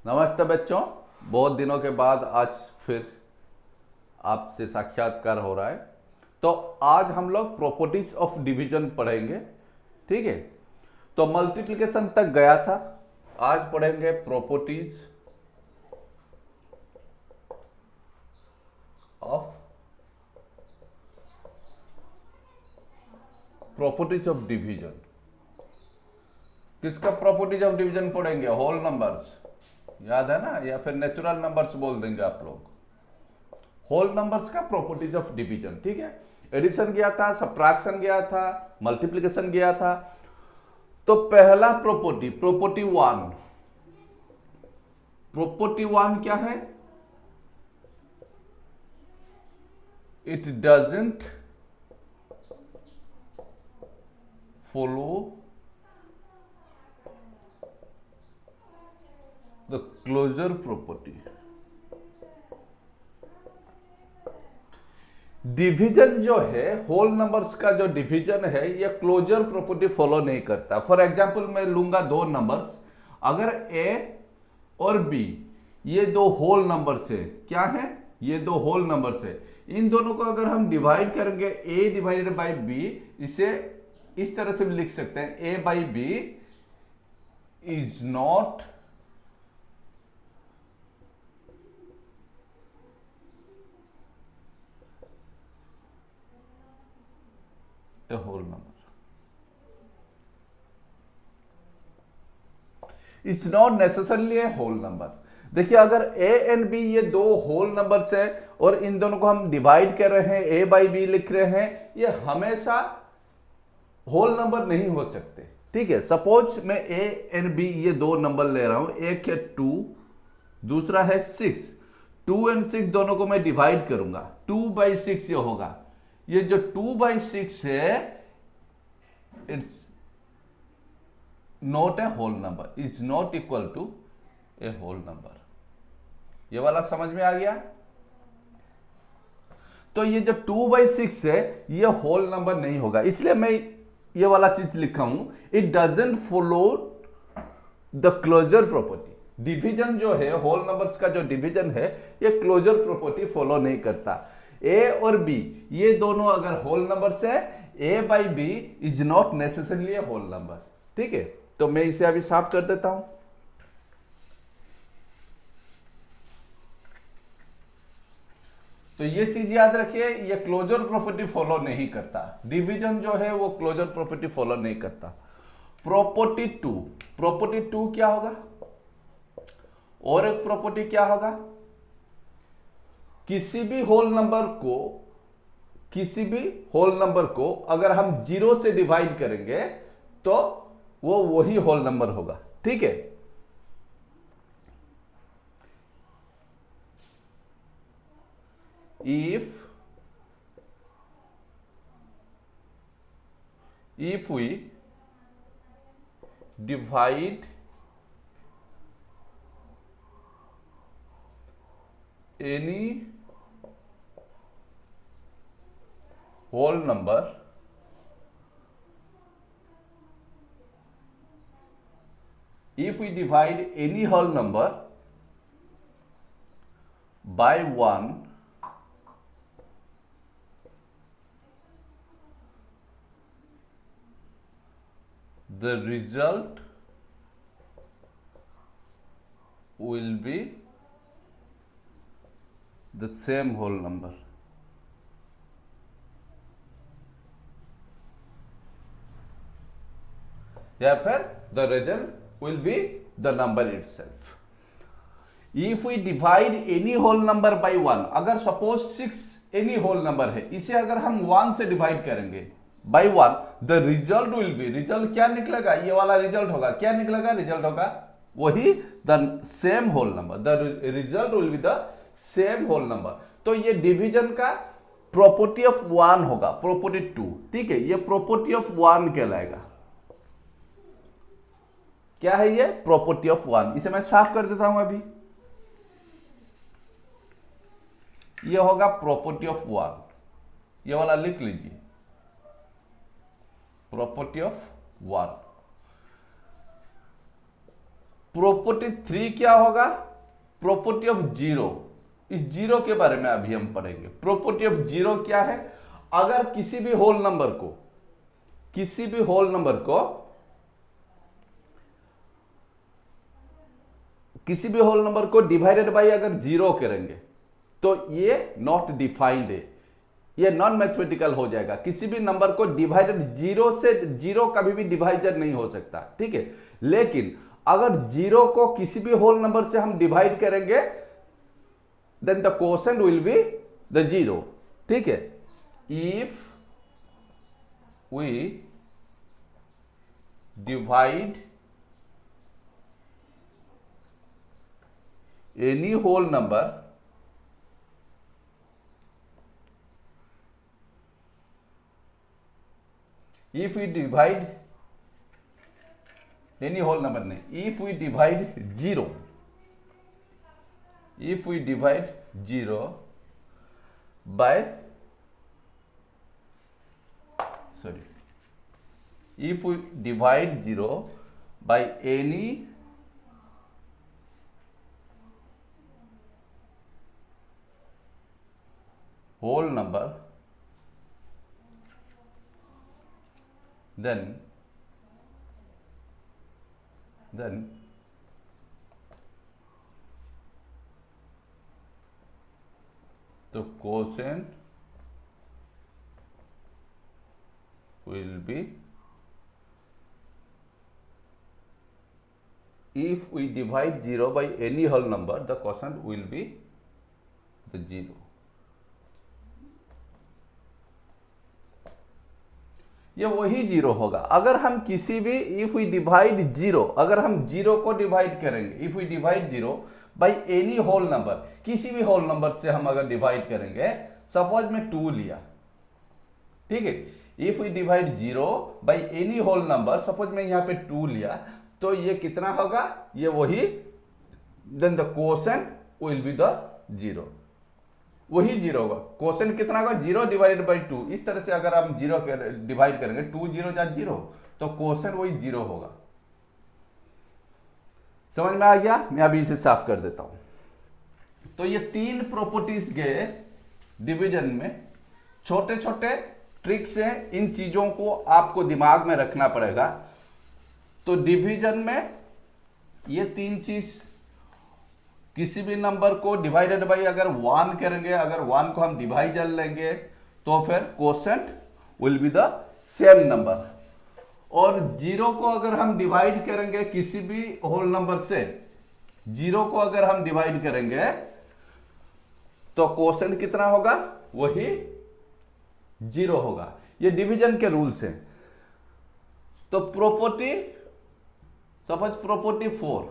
नमस्ते बच्चों। बहुत दिनों के बाद आज फिर आपसे साक्षात्कार हो रहा है। तो आज हम लोग प्रॉपर्टीज ऑफ डिवीजन पढ़ेंगे। ठीक है, तो मल्टीप्लिकेशन तक गया था। आज पढ़ेंगे ऑफ प्रॉपर्टीज ऑफ डिवीजन। किसका प्रॉपर्टीज ऑफ डिवीजन पढ़ेंगे? होल नंबर्स, याद है ना, या फिर नेचुरल नंबर्स बोल देंगे आप लोग। होल नंबर्स का प्रॉपर्टीज ऑफ डिवीजन। ठीक है, एडिशन गया था, सब्ट्रैक्शन गया था, मल्टीप्लिकेशन गया था। तो पहला प्रॉपर्टी वन क्या है? It doesn't follow the closure property. Division जो है, होल नंबर्स का जो डिवीजन है, ये क्लोजर प्रॉपर्टी फॉलो नहीं करता। फॉर एग्जांपल मैं लूंगा दो नंबर्स, अगर ए और बी ये दो होल नंबर्स है, क्या है? ये दो होल नंबर्स है। इन दोनों को अगर हम डिवाइड करेंगे, ए डिवाइडेड बाई बी, इसे इस तरह से भी लिख सकते हैं, A by B is not a whole number. It's not necessarily a whole number. देखिए, अगर ए एंड बी ये दो होल नंबर्स है और इन दोनों को हम डिवाइड कर रहे हैं, ए बाई बी लिख रहे हैं, ये हमेशा होल नंबर नहीं हो सकते। ठीक है, सपोज मैं ए एंड बी ये दो नंबर ले रहा हूं, एक है 2, दूसरा है 6। 2 एंड 6 दोनों को मैं डिवाइड करूंगा, 2/6 ये होगा। ये जो 2/6 है, it's not a whole number, is not equal to a whole number. ये वाला समझ में आ गया? तो ये जो 2/6 है, ये होल नंबर नहीं होगा, इसलिए मैं ये वाला चीज लिखा हूं, it doesn't follow the closure property. Division जो है, होल नंबर्स का जो डिवीजन है, ये क्लोजर प्रॉपर्टी फॉलो नहीं करता। ए और बी ये दोनों अगर होल नंबर्स है, A by B is not necessarily a whole number. ठीक है, तो मैं इसे अभी साफ कर देता हूं। तो ये चीज याद रखिए, ये क्लोजर प्रॉपर्टी फॉलो नहीं करता। डिवीजन जो है वो क्लोजर प्रॉपर्टी फॉलो नहीं करता। प्रॉपर्टी टू क्या होगा? और एक प्रॉपर्टी क्या होगा? किसी भी होल नंबर को अगर हम 0 से डिवाइड करेंगे तो वो वही होल नंबर होगा। ठीक है, if we divide any whole number by 1, the result will be the same whole number। या फिर the result will be the number itself। If we divide any whole number by 1, अगर suppose 6 any whole number है, इसे अगर हम 1 से divide करेंगे by 1, the result will B, result क्या निकलेगा? ये वाला रिजल्ट होगा। क्या निकलेगा? रिजल्ट होगा वही the same whole number. The result will be the same whole number. तो ये डिवीजन का प्रॉपर्टी ऑफ 1 होगा, प्रॉपर्टी 2। ठीक है, ये प्रॉपर्टी ऑफ 1 कहलाएगा। क्या है ये? Property of 1। इसे मैं साफ कर देता हूं अभी। ये होगा प्रॉपर्टी ऑफ 1, ये वाला लिख लीजिए, प्रॉपर्टी ऑफ 1। प्रॉपर्टी 3 क्या होगा? Property of zero. इस जीरो के बारे में अभी हम पढ़ेंगे। प्रॉपर्टी ऑफ जीरो क्या है? अगर किसी भी होल नंबर को डिवाइडेड बाय अगर जीरो करेंगे तो ये नॉट डिफाइंड है, ये नॉन मैथमेटिकल हो जाएगा। किसी भी नंबर को डिवाइडेड जीरो से, जीरो कभी भी डिवाइजर नहीं हो सकता, ठीक है। लेकिन अगर जीरो को किसी भी होल नंबर से हम डिवाइड करेंगे then the quotient will be the zero, ठीक है। If we divide any whole number if we divide any whole number नहीं, if we divide zero by if we divide zero by any whole number then the quotient will be, if we divide zero by any whole number the quotient will be the zero। ये वही zero होगा। अगर हम किसी भी if we divide zero, अगर हम zero को डिवाइड करेंगे, if we divide zero by any whole number, किसी भी होल नंबर से हम अगर डिवाइड करेंगे, सपोज में 2 लिया, ठीक है। If we divide zero by any whole number, suppose में यहां पे 2 लिया, तो ये कितना होगा? ये वही, then the quotient will be the zero, वही जीरो होगा। क्वोशेंट कितना होगा? 0 डिवाइडेड बाई 2। इस तरह से अगर हम जीरो डिवाइड करेंगे, 2 0 जा 0, तो क्वोशेंट वही जीरो होगा। समझ में आ गया? मैं अभी इसे साफ कर देता हूं। तो ये 3 प्रॉपर्टीज गए डिवीजन में। छोटे छोटे ट्रिक्स हैं, इन चीजों को आपको दिमाग में रखना पड़ेगा। तो डिवीजन में ये 3 चीज, किसी भी नंबर को डिवाइडेड बाई अगर 1 करेंगे, अगर 1 को हम डिवाइजर लेंगे तो फिर quotient will be the same number. और जीरो को अगर हम डिवाइड करेंगे किसी भी होल नंबर से, जीरो को अगर हम डिवाइड करेंगे तो क्वोशेंट कितना होगा? वही जीरो होगा। ये डिवीजन के रूल्स हैं। तो प्रॉपर्टी, सपोज प्रॉपर्टी 4,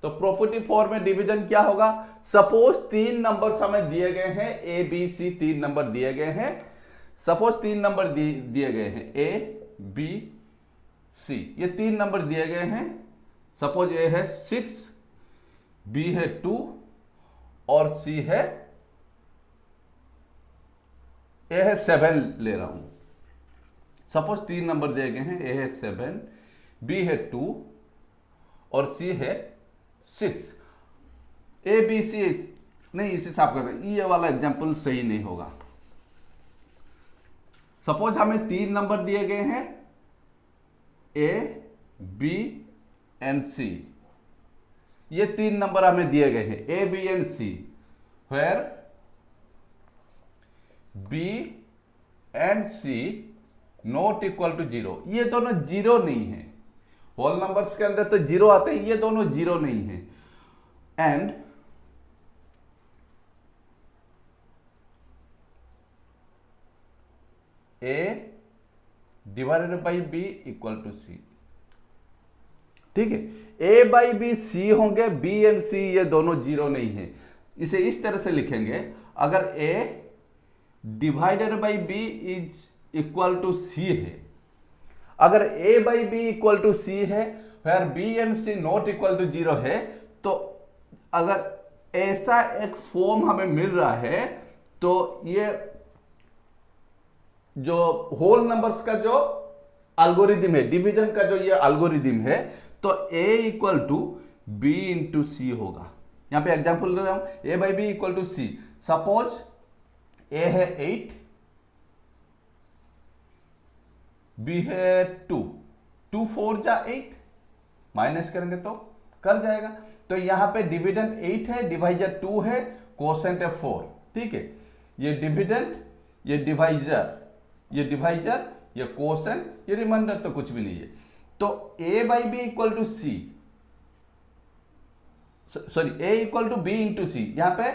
तो प्रॉपर्टी 4 में डिवीजन क्या होगा? सपोज 3 नंबर्स हमें दिए गए हैं, ए बी सी 3 नंबर दिए गए हैं। सपोज 3 नंबर दिए गए हैं, ए बी सी, ये 3 नंबर दिए गए हैं। सपोज ए है 6, बी है 2 और सी है, ए है 7 ले रहा हूं। सपोज 3 नंबर दिए गए हैं, ए है 7, बी है 2 और सी है 6। ए बी सी नहीं, इसे साफ कर दें, ये वाला एग्जांपल सही नहीं होगा। सपोज हमें 3 नंबर दिए गए हैं, ए बी एंड सी, ये 3 नंबर हमें दिए गए हैं, A B and C, where B and C not equal to 0। ये दोनों जीरो नहीं है। होल नंबर्स के अंदर तो जीरो आते हैं, ये दोनों जीरो नहीं है। And A divided by B equal to C, ठीक है। ए बाई बी सी होंगे, बी एंड सी ये दोनों जीरो नहीं है। इसे इस तरह से लिखेंगे, अगर a divided by B is equal to c है, अगर a by B equal to c है, where B and C not equal to 0 है, तो अगर ऐसा एक फॉर्म हमें मिल रहा है तो ये जो होल नंबर्स का जो एल्गोरिदम है, डिवीजन का जो ये एल्गोरिदम है, तो a equal to b into c होगा। यहां पे एग्जाम्पल दे रहा हूं, a by B equal to c. Suppose a है 8, b है 2, 2 4 जा 8, माइनस करेंगे तो कर जाएगा। तो यहां पे डिविडेंड 8 है, डिवाइजर 2 है, कोसेंट है 4। ठीक है, ये डिविडेंड, ये डिवाइजर, ये डिवाइजर, ये कोसेंट, ये रिमाइंडर तो कुछ भी नहीं है। तो a by B equal to c, sorry a equal to b into c. यहां पे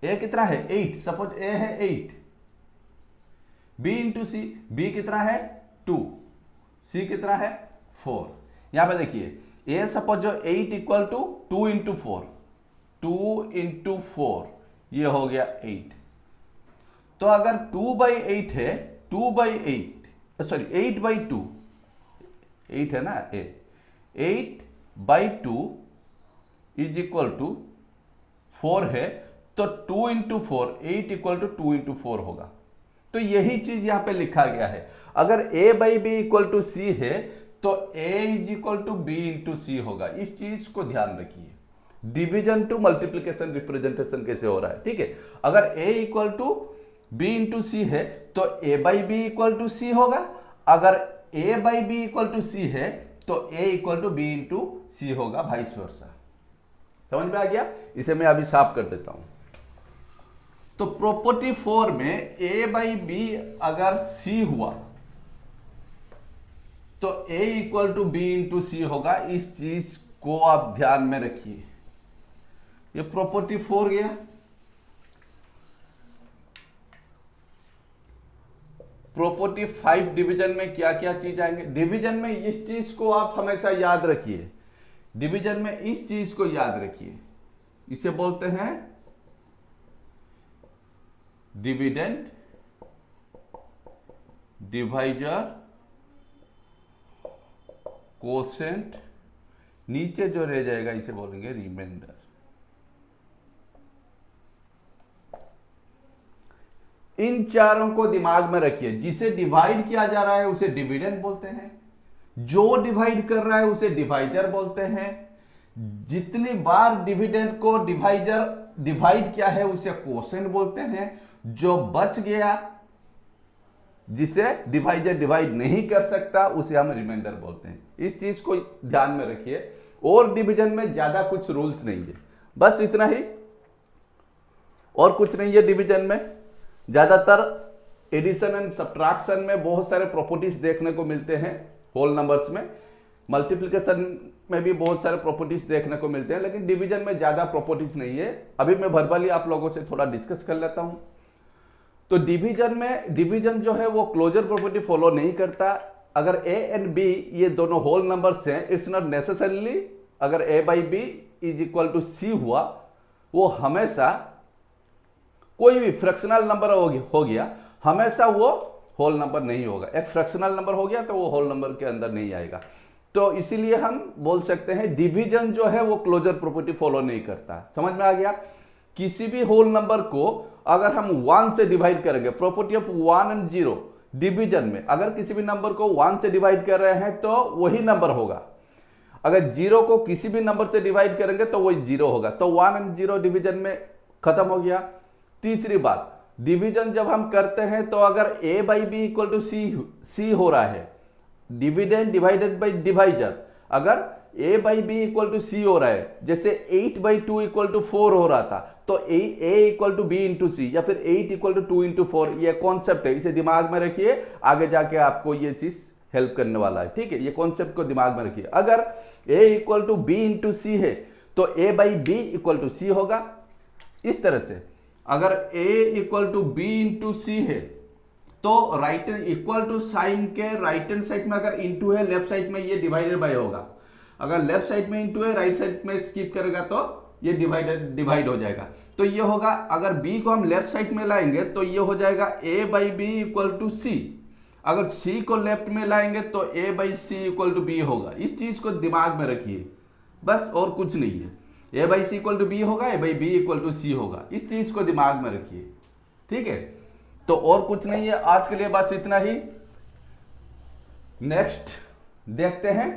a कितना है 8, सपोज a है 8, b इंटू सी, b कितना है 2, c कितना है 4। यहां पे देखिए a सपोज जो 8 इक्वल टू 2 इंटू 4, 2 इंटू 4 ये हो गया 8। तो अगर 2 बाई 8 है, 2 बाई 8, सॉरी 8 बाई 2, 8 है ना, 8 बाई 2 इज इक्वल टू 4 है, तो 2 इंटू 4, 8 इक्वल टू 2 इंटू 4 होगा। तो यही चीज यहां पे लिखा गया है। अगर a by B equal to c है तो a is equal to b into c होगा। इस चीज को ध्यान रखिए, डिविजन टू मल्टीप्लीकेशन रिप्रेजेंटेशन कैसे हो रहा है। ठीक है, अगर a equal to b into c है तो a by B equal to c होगा। अगर a by B equal to c है तो a equal to b into c होगा, वाइस वर्सा। समझ में आ गया? इसे मैं अभी साफ कर देता हूं। तो प्रॉपर्टी 4 में a बाई बी अगर c हुआ तो a equal to b into c होगा। इस चीज को आप ध्यान में रखिए। ये प्रॉपर्टी 4 गया। प्रॉपर्टी 5 डिवीजन में क्या क्या चीज आएंगे? डिवीजन में इस चीज को आप हमेशा याद रखिए, डिवीजन में इस चीज को याद रखिए। इसे बोलते हैं डिविडेंड, डिवाइजर, कोसेंट, नीचे जो रह जाएगा इसे बोलेंगे रिमाइंडर। इन चारों को दिमाग में रखिए। जिसे डिवाइड किया जा रहा है उसे डिविडेंड बोलते हैं, जो डिवाइड कर रहा है उसे डिवाइजर बोलते हैं, जितनी बार डिविडेंड को डिवाइड किया है उसे कोसेंट बोलते हैं, जो बच गया जिसे डिवाइजर डिवाइड नहीं कर सकता उसे हम रिमाइंडर बोलते हैं। इस चीज को ध्यान में रखिए। और डिवीजन में ज्यादा कुछ रूल्स नहीं है, बस इतना ही, और कुछ नहीं है। डिवीजन में ज्यादातर एडिशन एंड सब्ट्रैक्शन में बहुत सारे प्रॉपर्टीज देखने को मिलते हैं होल नंबर्स में, मल्टीप्लिकेशन में भी बहुत सारे प्रॉपर्टीज देखने को मिलते हैं, लेकिन डिवीजन में ज्यादा प्रॉपर्टीज नहीं है। अभी मैं वर्बली आप लोगों से थोड़ा डिस्कस कर लेता हूं। तो डिवीजन में, डिवीजन जो है वो क्लोजर प्रॉपर्टी फॉलो नहीं करता। अगर a एंड b ये दोनों होल नंबर्स हैं, इट्स नॉट नेसेसरीली अगर a by B is equal to c हुआ, वो हमेशा कोई भी फ्रैक्शनल नंबर हो गया, हमेशा वो होल नंबर नहीं होगा। एक फ्रैक्शनल नंबर हो गया तो वो होल नंबर के अंदर नहीं आएगा। तो इसीलिए हम बोल सकते हैं डिवीजन जो है वो क्लोजर प्रॉपर्टी फॉलो नहीं करता। समझ में आ गया? किसी भी होल नंबर को अगर हम 1 से डिवाइड करेंगे, प्रॉपर्टी ऑफ 1 एंड 0, डिवीजन में अगर किसी भी नंबर को 1 से डिवाइड कर रहे हैं तो वही नंबर होगा। अगर 0 को किसी भी नंबर से डिवाइड करेंगे तो वही 0 होगा। तो 1 एंड 0 डिवीजन में खत्म हो गया। तीसरी बात, डिवीजन जब हम करते हैं तो अगर a by B equal to c हो रहा है, डिविडेंड डिवाइडेड बाई डिवाइजर, अगर a by B equal to c हो रहा है, जैसे 8 बाई 2 इक्वल टू 4 हो रहा था, तो a equal to b into c या फिर 8 इक्वल टू 2 इंटू 4, ये कॉन्सेप्ट है। इसे दिमाग में रखिए, आगे जाके आपको ये चीज हेल्प करने वाला है। ठीक है, ये कॉन्सेप्ट को दिमाग में रखिए। अगर a equal to b into c है तो a by B equal to c होगा। इस तरह से अगर a equal to b into c है तो राइट इक्वल टू साइन के राइट हैंड साइड में अगर इंटू है, लेफ्ट साइड में ये डिवाइडेड बाय होगा। अगर लेफ्ट साइड में इंटू है, राइट साइड में स्किप करेगा तो ये डिवाइड हो जाएगा। तो ये होगा, अगर b को हम लेफ्ट साइड में लाएंगे तो ये हो जाएगा a by B equal to c. अगर c को लेफ्ट में लाएंगे तो a by c equal to b होगा। इस चीज को दिमाग में रखिए, बस और कुछ नहीं है। a by c equal to b होगा, a by B equal to c होगा। इस चीज को दिमाग में रखिए। ठीक है, तो और कुछ नहीं है। आज के लिए बस इतना ही। नेक्स्ट देखते हैं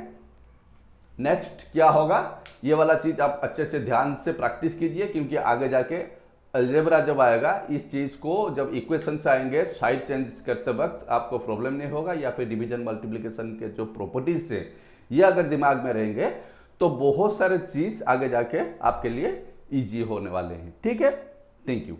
नेक्स्ट क्या होगा, ये वाला चीज आप अच्छे से ध्यान से प्रैक्टिस कीजिए, क्योंकि आगे जाके अलजेब्रा जब आएगा, इस चीज को जब इक्वेशन से आएंगे साइड चेंज करते वक्त आपको प्रॉब्लम नहीं होगा, या फिर डिवीजन मल्टीप्लिकेशन के जो प्रॉपर्टीज है ये अगर दिमाग में रहेंगे तो बहुत सारे चीज आगे जाके आपके लिए इजी होने वाले हैं। ठीक है, थैंक यू।